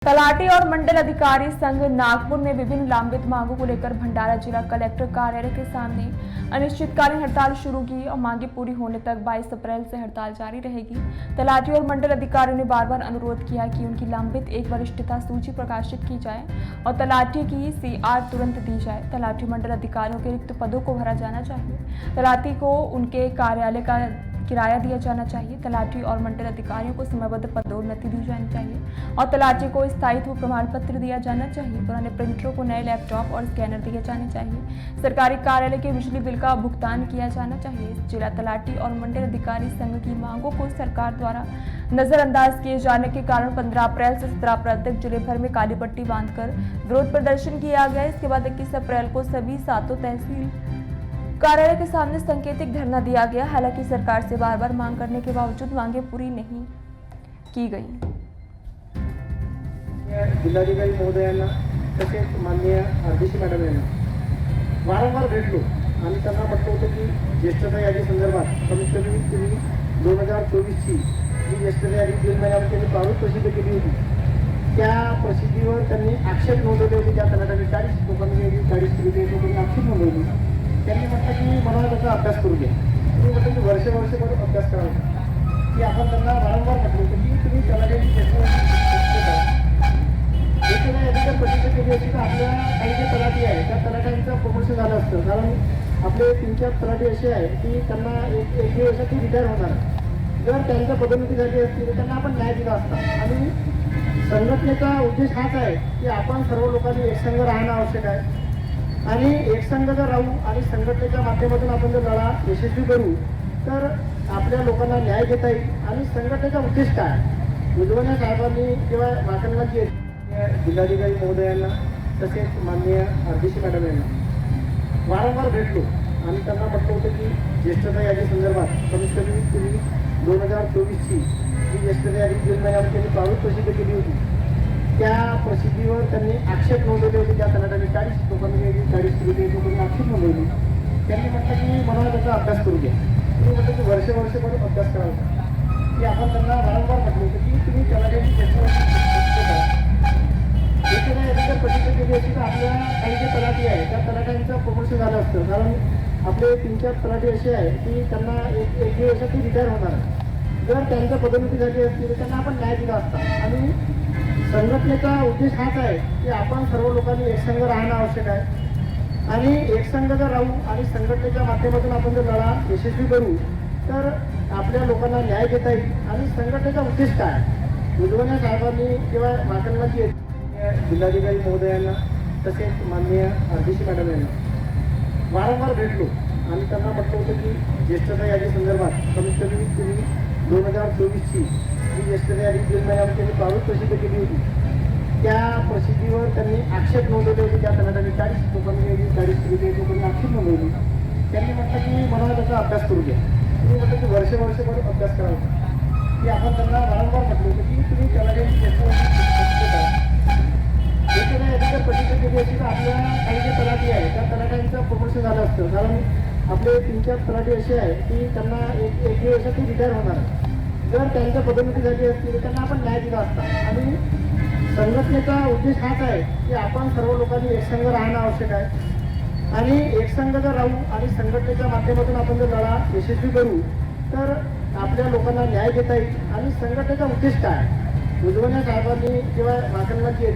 तलाटी और मंडल अधिकारी संघ नागपुर ने विभिन्न लंबित मांगों को लेकर भंडारा जिला कलेक्टर कार्यालय के सामने अनिश्चितकालीन हड़ताल शुरू की और मांगे पूरी होने तक 22 अप्रैल से हड़ताल जारी रहेगी। तलाटी और मंडल अधिकारियों ने बार बार अनुरोध किया कि उनकी लंबित एक वरिष्ठता सूची प्रकाशित की जाए और तलाटी की सीआर तुरंत दी जाए। तलाटी मंडल अधिकारियों के रिक्त पदों को भरा जाना चाहिए। तलाटी को उनके कार्यालय का किराया दिया जाना चाहिए। तलाटी और मंडल अधिकारियों को समयबद्ध पदोन्नति दी जानी चाहिए और तलाटी को स्थायित्व प्रमाण पत्र दिया जाना चाहिए। पुराने प्रिंटरों को नए लैपटॉप और स्कैनर दिए जाने चाहिए। सरकारी कार्यालय के बिजली बिल का भुगतान किया जाना चाहिए। जिला तलाटी और मंडल अधिकारी संघ की मांगों को सरकार द्वारा नजरअंदाज किए जाने के कारण 15 अप्रैल से 17 अप्रैल तक जिले भर में काली पट्टी बांधकर विरोध प्रदर्शन किया गया। इसके बाद 21 अप्रैल को सभी 7 तहसील कार्यालय के सामने सांकेतिक धरना दिया गया। हालांकि सरकार से बार बार मांग करने के बावजूद मांगे पूरी नहीं की गई। जिल्हाधिकारी महोदयांना तसेच माननीय आरडीसी मॅडम यांना वारंवार भेटलो आणि त्यांना म्हटलं होतं की ज्येष्ठता यादी संदर्भात कमीत कमी तुम्ही 2024ची जी ज्येष्ठता यादी जून महिन्यामध्ये त्यांनी प्रारूप प्रसिद्ध केली होती त्या प्रसिद्धीवर त्यांनी आक्षेप नोंदवले होते। त्या तलाट्याने 40 लोकांनी 40 लोकांनी आक्षेप नोंदवली। त्यांनी म्हटलं की मला त्याचा अभ्यास करू द्या। तुम्ही म्हटलं की वर्षभर अभ्यास करावा की आपण त्यांना वारंवार म्हटलं होतं की तुम्ही तलाट्याची प्रतिष्ठा केली होती तर आपल्या काही जे तलाठी आहे त्या तलाट्यांचं प्रमोशन झालं असतं। कारण आपले 3-4 तलाठी असे आहे की त्यांना एक वर्षात रिटायर होणार। जर त्यांच्या पदोन्नती झाली असती तर त्यांना आपण न्याय दिला असता। आणि संघटनेचा उद्देश हाच आहे की आपण सर्व लोकांनी एकसंघ राहणं आवश्यक आहे आणि एकसंघ जर राहू आणि संघटनेच्या माध्यमातून आपण जर लढा यशस्वी करू तर आपल्या लोकांना न्याय देता येईल। आणि संघटनेचा उद्देश काय उजवण्या साहेबांनी किंवा वाकणवाची जिल्हाधिकारी महोदयांना तसेच माननीय आरडीसी मॅडम यांना वारंवार भेटलो आणि त्यांना म्हटलं होतं की ज्येष्ठता यादी संदर्भात कमीत कमी तुम्ही 2024ची जी ज्येष्ठता यादी जून महिन्यामध्ये त्यांनी प्रारूप प्रसिद्ध केली होती त्या प्रसिद्धीवर त्यांनी आक्षेप नोंदवले होते। त्या तलाट्याने 40 लोकांनी 40 लोकांनी आक्षेप नोंदवली। त्यांनी म्हटलं की मला त्याचा अभ्यास करू द्या। तुम्ही म्हटलं की वर्षभर अभ्यास करावा की आपण त्यांना वारंवार म्हटलं होतं की तुम्ही तलाट्याची प्रतिष्ठा केली होती तर आपल्या काही जे तलाठी आहे त्या तलाट्यांचं प्रमोशन झालं असतं। कारण आपले 3-4 तलाठी असे आहे की त्यांना एक वर्षात रिटायर होणार। जर त्यांच्या पदोन्नती झाली असती तर त्यांना आपण न्याय दिला असता। आणि संघटनेचा उद्देश हाच आहे की आपण सर्व लोकांनी एकसंघ राहणं आवश्यक आहे आणि एकसंघ जर राहू आणि संघटनेच्या माध्यमातून आपण जर लढा यशस्वी करू तर आपल्या लोकांना न्याय देता येईल। आणि संघटनेचा उद्देश काय उजवण्या साहेबांनी किंवा वाकणवाची जिल्हाधिकारी महोदयांना तसेच माननीय आरडीसी मॅडम यांना वारंवार भेटलो आणि त्यांना म्हटलं होतं की ज्येष्ठता यादी संदर्भात कमीत कमी तुम्ही 2024ची जी ज्येष्ठता यादी जून महिन्यामध्ये त्यांनी प्रारूप प्रसिद्ध केली होती त्या प्रसिद्धीवर त्यांनी आक्षेप नोंदवले होते। त्या तलाट्याने 40 लोकांनी 40 लोकांनी आक्षेप नोंदवली। त्यांनी म्हटलं की मला त्याचा अभ्यास करू द्या। तुम्ही म्हटलं की वर्षभर अभ्यास करावा की आपण त्यांना वारंवार म्हटलं होतं की तुम्ही तलाट्याची प्रतिष्ठा केली होती तर आपल्या काही जे तलाठी आहे त्या तलाट्यांचं प्रमोशन झालं असतं। कारण आपले 3-4 तलाठी असे आहे की त्यांना एक वर्षात रिटायर होणार। जर त्यांच्या पदोन्नती झाली असती तर त्यांना आपण न्याय दिला असता। आणि संघटनेचा उद्देश हाच आहे की आपण सर्व लोकांनी एकसंघ राहणं आवश्यक आहे आणि एकसंघ जर राहू आणि संघटनेच्या माध्यमातून आपण जर लढा यशस्वी करू तर आपल्या लोकांना न्याय देता येईल। आणि संघटनेचा उद्देश काय उजवण्या साहेबांनी किंवा वाकणवाची